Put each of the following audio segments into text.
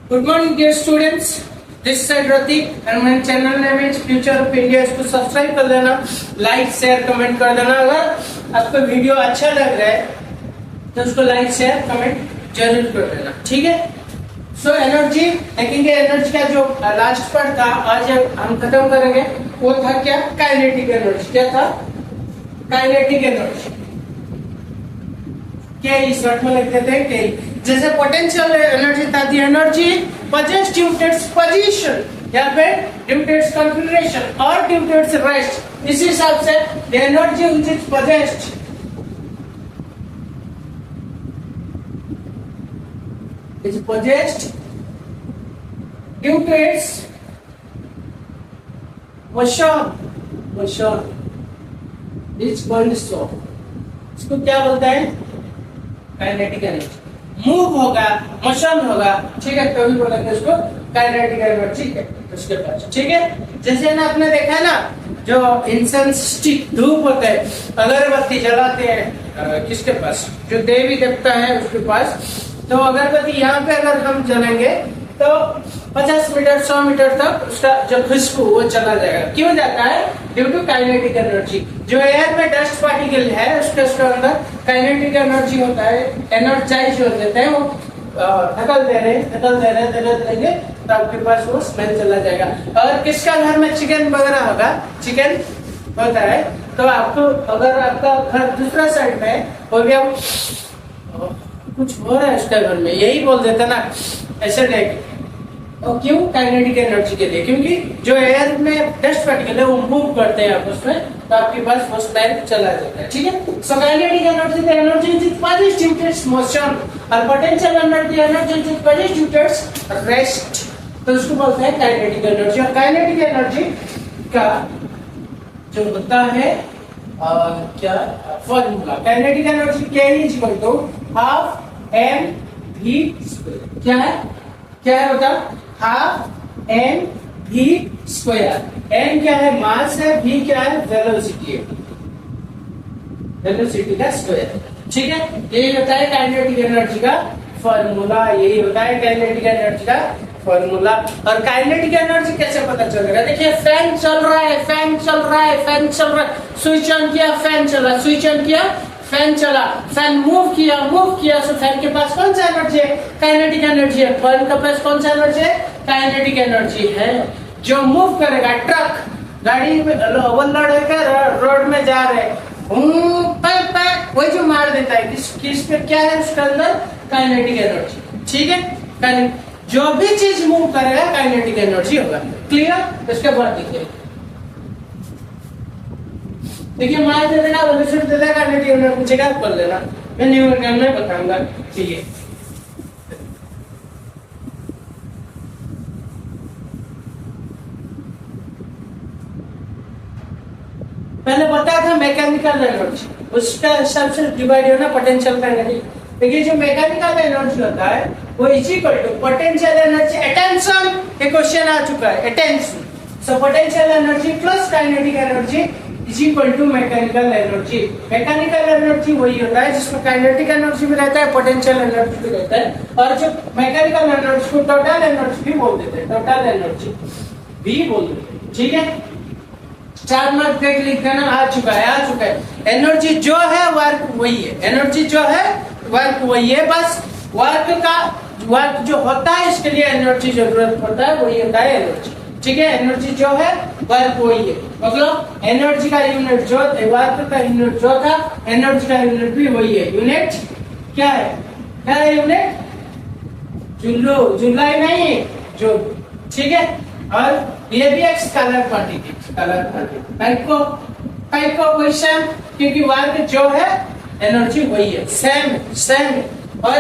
Good morning, dear students. This side Ratik and my channel name is Future of India. इसको subscribe कर देना, like share comment कर देना। अगर आपको वीडियो अच्छा लग रहा है तो उसको लाइक शेयर कमेंट जरूर कर देना, ठीक है। सो एनर्जी देखेंगे। एनर्जी का जो लास्ट पार्ट था आज हम खत्म करेंगे, वो था क्या? Kinetic energy. क्या था? Kinetic energy. क्या इस शॉर्ट में लिख देते हैं क्या? जैसे पोटेंशियल एनर्जी था, दी energy possessed due to its position या फिर due to its configuration और due to its rest। इसी हिसाब से the energy which is possessed due to its motion is called so। इसको क्या बोलते हैं? Kinetic energy. मूव होगा, मोशन होगा, ठीक है, तो भी बोलेंगे उसको काइनेटिक एनर्जी, ठीक है, उसके पास, ठीक है। जैसे ना आपने देखा है ना, जो इंसेंस स्टिक धूप होते हैं, अगरबत्ती जलाते हैं, किसके पास? जो देवी देवता है उसके पास। तो अगरबत्ती यहाँ पे अगर हम जलाएंगे तो 50 मीटर 100 मीटर तक उसका जो खुशबू वो चला जाएगा। क्यों जाता है? Due to kinetic energy. जो एयर में डस्ट पार्टिकल है उसके अंदर काइनेटिक एनर्जी होता है, एनर्जाइज हो जाते हैं, वो धकल दे रहे देंगे तो आपके पास वो स्मेल चला जाएगा। और किसका घर में चिकन वगैरह होगा, चिकन होता है, तो आपको अगर आपका घर दूसरा साइड में हो गया, कुछ हो रहा है उसके घर में, यही बोल देते ना ऐसे देख। और क्यों? काइनेटिक एनर्जी के लिए, क्योंकि जो एयर में डस्ट पार्टिकल है वो मूव करते हैं आपस में, तो आपके पास वो स्मेल चला जाता है, ठीक है। So kinetic energy the energy is possessed due to its motion और potential energy is possessed due to its rest, तो उसको बोलते हैं काइनेटिक एनर्जी। और काइनेटिक एनर्जी का जो होता है क्या formula? Kinetic energy K is equal to half m v square. क्या है? क्या है बता? Half m v square. M क्या है? मास है, वी क्या है? वेलोसिटी है, वेलोसिटी का स्क्वायर, ठीक है। यही होता है काइनेटिक एनर्जी का फॉर्मूला, यही होता है काइनेटिक एनर्जी का फॉर्मूला। और काइनेटिक एनर्जी कैसे पता चलेगा? देखिए, फैन चल रहा है, फैन चल रहा है, फैन चल रहा है, स्विच ऑन किया, फैन चला, स्विच ऑन किया, फैन चला, फैन मूव किया, तो फैन के पास कौन सा एनर्जी है? काइनेटिक एनर्जी है। फैन के पास कौन सा एनर्जी है? काइनेटिक एनर्जी है। जो मूव करेगा, ट्रक गाड़ी में ओवरलोड होकर रोड में जा रहे, वही जो मार देता है, किस पे क्या है उसके अंदर? काइनेटिक एनर्जी, ठीक है। जो भी चीज मूव करेगा काइनेटिक एनर्जी होगा। क्लियर? इसके बाद देखिए मार दे देना, वेलोसिटी दे देगा, काइनेटिक एनर्जी चेकअप कर लेना, मैं न्यूमेरिकल में बताऊंगा, ठीक है। पहले बताया था मैकेनिकल एनर्जी, उसका हिसाब से डिवाइड होना पोटेंशियल एनर्जी। देखिए, जो मैकेनिकल एनर्जी होता है वो is equal to potential energy. Attention, ये क्वेश्चन आ चुका है, attention. So potential energy plus kinetic energy is equal to mechanical energy. Mechanical energy वही होता है जिसमें काइनेटिक एनर्जी भी रहता है, पोटेंशियल एनर्जी भी रहता है, और जो मैकेनिकल एनर्जी को टोटल एनर्जी भी बोल देते हैं, टोटल एनर्जी भी बोल देते हैं, ठीक है। 4 मार्क देख लिख देना, आ चुका है। एनर्जी जो है वर्क वही है, एनर्जी जो है वर्क वही है, बस वर्क जो होता है इसके लिए एनर्जी जरूरत पड़ता है, वही होता है एनर्जी, ठीक है। एनर्जी जो है वर्क वही है, मतलब एनर्जी का यूनिट जो वर्क का यूनिट जो था, एनर्जी का यूनिट भी वही है। यूनिट क्या है? क्या है यूनिट? जूल, जुलाई नहीं, जूल, ठीक है। और ये भी एक स्केलर क्वांटिटी, टाइप को क्वेश्चन, क्योंकि वर्क जो है एनर्जी वही है, सेम। और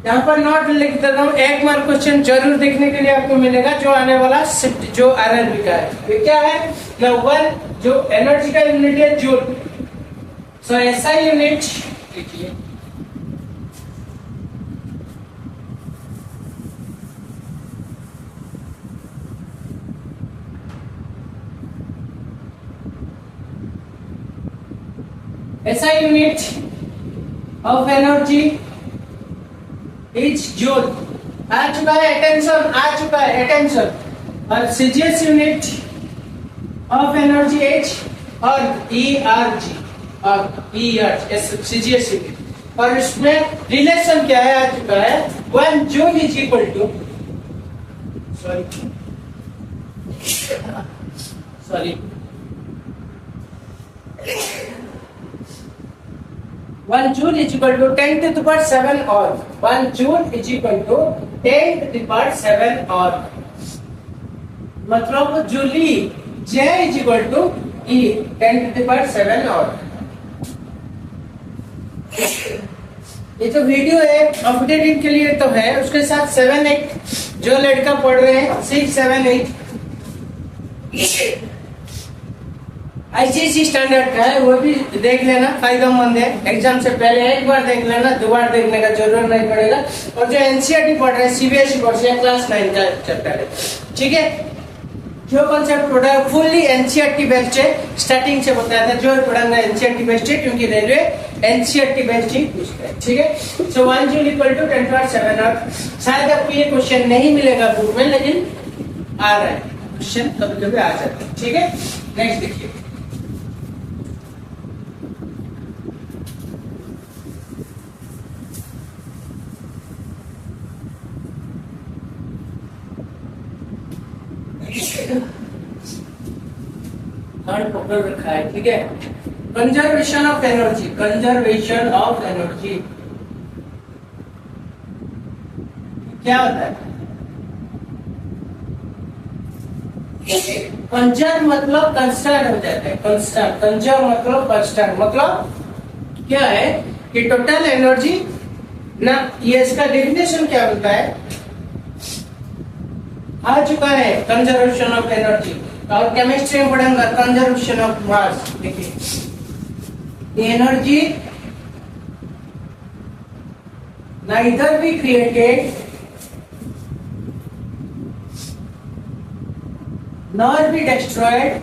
यहाँ पर नोट लिख देता हूँ, 1 मार्क क्वेश्चन जरूर देखने के लिए आपको मिलेगा, जो आने वाला शिफ्ट जो आरआरबी का है। ये क्या है? वन जो एनर्जी का यूनिट है जूल, सो ऐसा यूनिट लिखिए। SI unit of energy is joule. आ चुका है अटेंशन, आ चुका है अटेंशन। और CGS unit of energy H और ERG और सीजीएस यूनिट। और इसमें रिलेशन क्या है आ चुका है 1 joule is equal to sorry 1 joule is equal to 10 to the power 7 or 1 joule is equal to 10 to the power 7 or मतलब Jully J is equal to E 10 to the power 7 और ये जो वीडियो है अपडेटेड के लिए तो है, उसके साथ 7 8 जो लड़का पढ़ रहे हैं 6 7 8 ICSE स्टैंडर्ड का है, वो भी देख लेना, फायदेमंद है। एग्जाम से पहले एक बार देख लेना, दोबारा देखने का जरूरत नहीं पड़ेगा। और जो NCERT पढ़ रहे हैं CBSE बोर्ड से क्लास 9 का चैप्टर है, ठीक है। जो कॉन्सेप्ट पढ़ा है फुल्ली NCERT बेस्ड है, स्टार्टिंग से बताया था जो पढ़ाना NCERT बेस्ड है, क्योंकि रेलवे NCERT बेस्ड ही पूछता है, ठीक है। सो 1 जूल इक्वल टू 10 to 7 और शायद आपको ये क्वेश्चन नहीं मिलेगा बुक में, लेकिन आ रहा है क्वेश्चन, कभी कभी आ जाता है, ठीक है। नेक्स्ट देखिए, पकड़ रखा है, ठीक है। Conservation of energy, conservation of energy क्या होता है? कंजर्व मतलब कंस्टेंट हो जाता है, कंस्टेंट। कंजर्व मतलब कंस्टेंट, मतलब क्या है कि टोटल एनर्जी ना, ये इसका डेफिनेशन क्या होता है आ चुका है कंजर्वेशन ऑफ एनर्जी। और केमिस्ट्री में पढ़ेंगे कंजर्वेशन ऑफ मास। देखिए energy neither be created nor be destroyed,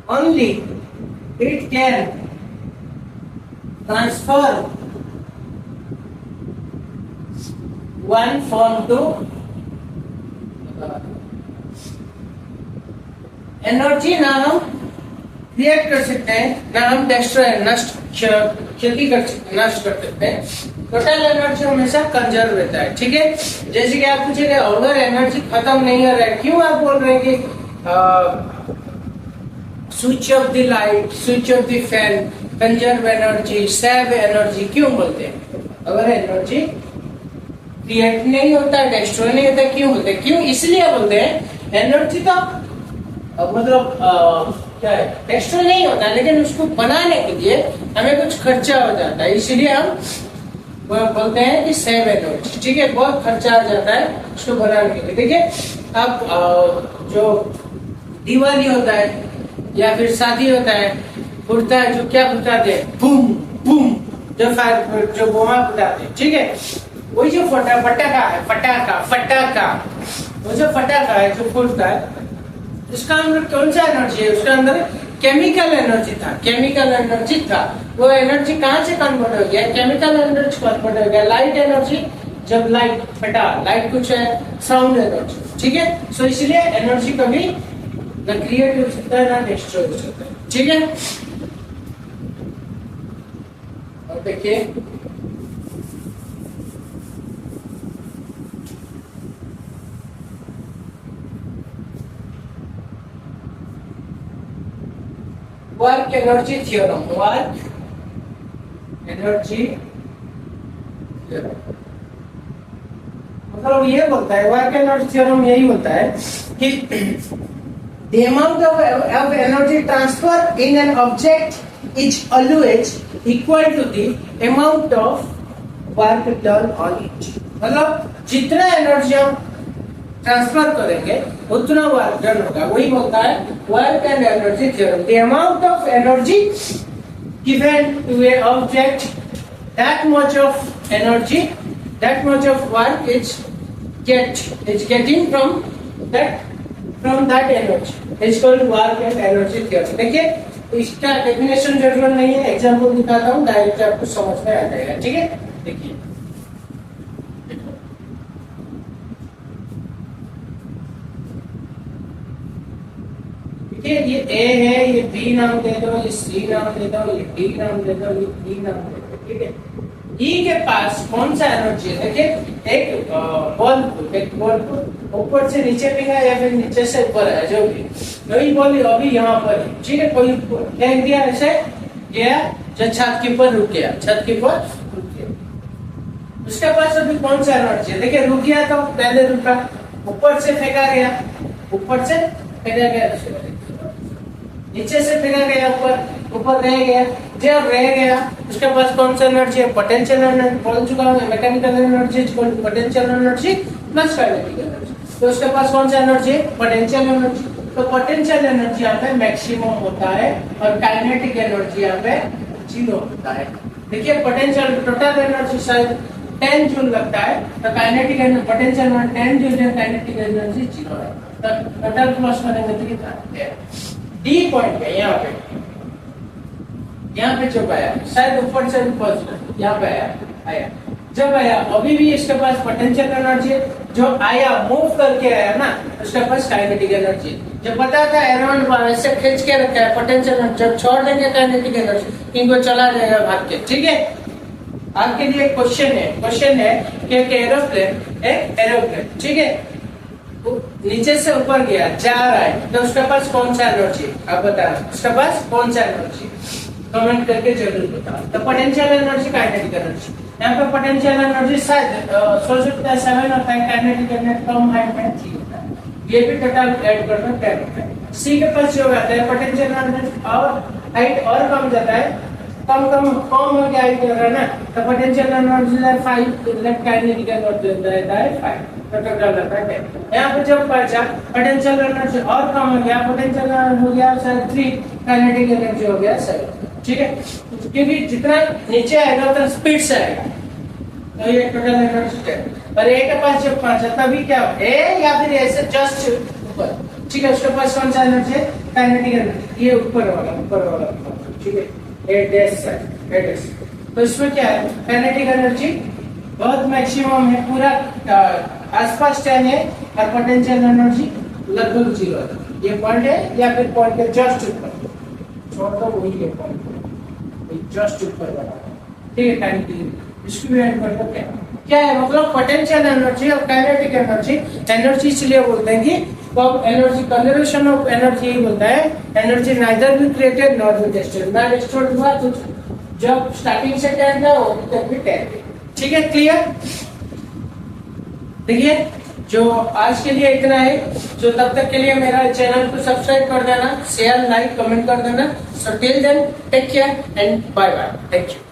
only it can transfer one form to energy ना हम क्रिएट कर सकते हैं, ना हम डिस्ट्रॉय नष्ट क्षति कर सकते, नष्ट कर सकते हैं। टोटल एनर्जी हमेशा कंजर्व रहता है, ठीक है। जैसे कि आप पूछेंगे अगर एनर्जी खत्म नहीं हो रहा है, क्यों आप बोल रहे हैं कि switch off the light, switch off the fan, conserve energy, save energy, क्यों बोलते हैं? अगर एनर्जी क्रिएट नहीं होता, डिस्ट्रॉय नहीं होता, क्यों बोलते हैं? क्यों इसलिए बोलते हैं एनर्जी का मतलब क्या है, डिस्ट्रॉय नहीं होता, लेकिन उसको बनाने के लिए हमें कुछ खर्चा हो जाता है, इसलिए हम बोलते हैं कि सेव एनर्जी, ठीक है। बहुत खर्चा आ जाता है उसको बनाने के लिए। देखिए अब जो दिवाली होता है या फिर शादी होता है, फुटता है, जो क्या फुटाते हैं, बूम बूम, जो फायर, जो बोमा फुटाते हैं, ठीक है। वही जो फटाका है, फटाका, वो जो फटाका है जो फूटता है, उसका अंदर कौन सा एनर्जी है? उसका अंदर केमिकल एनर्जी था, केमिकल एनर्जी था। वो एनर्जी कहाँ से कन्वर्ट हो गया? केमिकल एनर्जी कन्वर्ट हो गया लाइट एनर्जी। जब लाइट फटा, लाइट कुछ है साउंड एनर्जी, ठीक है। सो इसलिए एनर्जी कभी ना क्रिएट हो सकता है ना डिस्ट्रॉय हो सकता है, ठीक है। और देखिए work energy theorem, work energy theorem मतलब ये बोलता है, वर्क एनर्जी थ्योरम यही बोलता है कि the amount of energy transfer in an object is always equal to the amount of work done on it। मतलब जितना एनर्जी हम ट्रांसफर करेंगे उतना वर्क डन होगा, वही बोलता है work and energy theorem. The amount of energy given to a object, that much of energy, that much of work is getting from that energy is called work and energy theorem. देखिए इसका definition जरूरत नहीं है, example दिखाता हूँ, direct आपको समझ में आ जाएगा। ठीक है, देखिए ये ए है, ये बी नाम दे दो, ये सी नाम दे दो, ये डी नाम दे दो, ये ई नाम दे दो। ठीक है, ई के पास कौन सा एनर्जी है? देखिए एक बॉल ऊपर से नीचे भी है या फिर नीचे से ऊपर है, जो भी वही बॉल अभी यहाँ पर है। ठीक है, कोई फेंक दिया ऐसे गया जो छत के ऊपर रुक गया, छत के ऊपर रुक गया, उसके पास अभी कौन सा एनर्जी है? देखिए रुक गया तो पहले रुका, ऊपर से फेंका गया, ऊपर से फेंका गया, नीचे से फेंका गया, ऊपर रह गया, जब रह गया उसके पास कौन सा एनर्जी है? Potential energy. बोल चुका हूं, mechanical energy equal to potential energy plus kinetic energy. तो उसके पास कौन सा एनर्जी है? Potential energy. तो पोटेंशियल एनर्जी यहाँ पे मैक्सिमम होता है और काइनेटिक एनर्जी यहाँ पे 0 होता है। देखिए पोटेंशियल टोटल एनर्जी शायद 10 जूल लगता है, तो काइनेटिक एनर्जी पोटेंशियल में 10 जूल है, काइनेटिक एनर्जी 0 है। तो टोटल प्लस करेंगे तो कितना है? डी पॉइंट है यहाँ पे जब आया, शायद ऊपर से पॉजिटिव यहाँ पे आया, जब आया अभी भी इसके पास पोटेंशियल एनर्जी है, जो आया मूव करके आया ना उसके पास काइनेटिक एनर्जी। जब पता था अराउंड ऐसे खींच के रखा है पोटेंशियल एनर्जी, जब छोड़ देंगे काइनेटिक एनर्जी इनको चला जाएगा भाग के। ठीक है, आपके लिए क्वेश्चन है कि एरोप्लेन ठीक है नीचे से ऊपर गया, जा रहा है, तो उसके पास कौन सा एनर्जी? आप बताना उसके पास कौन सा एनर्जी, कमेंट करके जरूर बताओ। तो पोटेंशियल एनर्जी, काइनेटिक एनर्जी, यहाँ पे पोटेंशियल एनर्जी शायद सोच सकते हैं 7 होता है, काइनेटिक एनर्जी कम हाइट में 3 होता है, ये भी टोटल ऐड करना 10 होता है। सी के पास जो आता है पोटेंशियल एनर्जी और हाइट और कम जाता है, कम हो गया हाइट है ना, तो पोटेंशियल एनर्जी 5, काइनेटिक एनर्जी रहता है 5, तो टोटल रहता है 10। यहाँ पे जब बचा पोटेंशियल एनर्जी और कम हो गया, पोटेंशियल हो गया शायद 3, काइनेटिक एनर्जी हो गया 7। ठीक है, क्योंकि जितना नीचे आएगा उतना स्पीड से आएगा, तो ये टोटल एनर्जी है। और ए के पास जब पहुंचा तभी क्या ए या फिर ऐसे जस्ट ऊपर। ठीक है, उसके पास कौन सा एनर्जी है? काइनेटिक एनर्जी, ये ऊपर वाला। ठीक है, ए डैश। तो इसमें क्या है? काइनेटिक एनर्जी बहुत मैक्सिमम है, पूरा आसपास 10 है, और पोटेंशियल एनर्जी लगभग 0 है। ये पॉइंट है या फिर पॉइंट के जस्ट ऊपर, छोड़ दो वही है पॉइंट, जस्ट ऊपर वाला। ठीक है, काइनेटिक इसको भी ऐड कर दो। क्या है मतलब पोटेंशियल एनर्जी और काइनेटिक एनर्जी इसलिए बोलते हैं कि एनर्जी कंजर्वेशन ऑफ एनर्जी बोलता है, energy neither be created not be destroyed, ना डिस्ट्रॉयड हुआ तो जब स्टार्टिंग से 10 था वो तक भी 10। ठीक है, क्लियर? देखिए जो आज के लिए इतना है, जो तब तक के लिए मेरा चैनल को सब्सक्राइब कर देना, शेयर लाइक कमेंट कर देना। So till then take care and bye bye, thank you.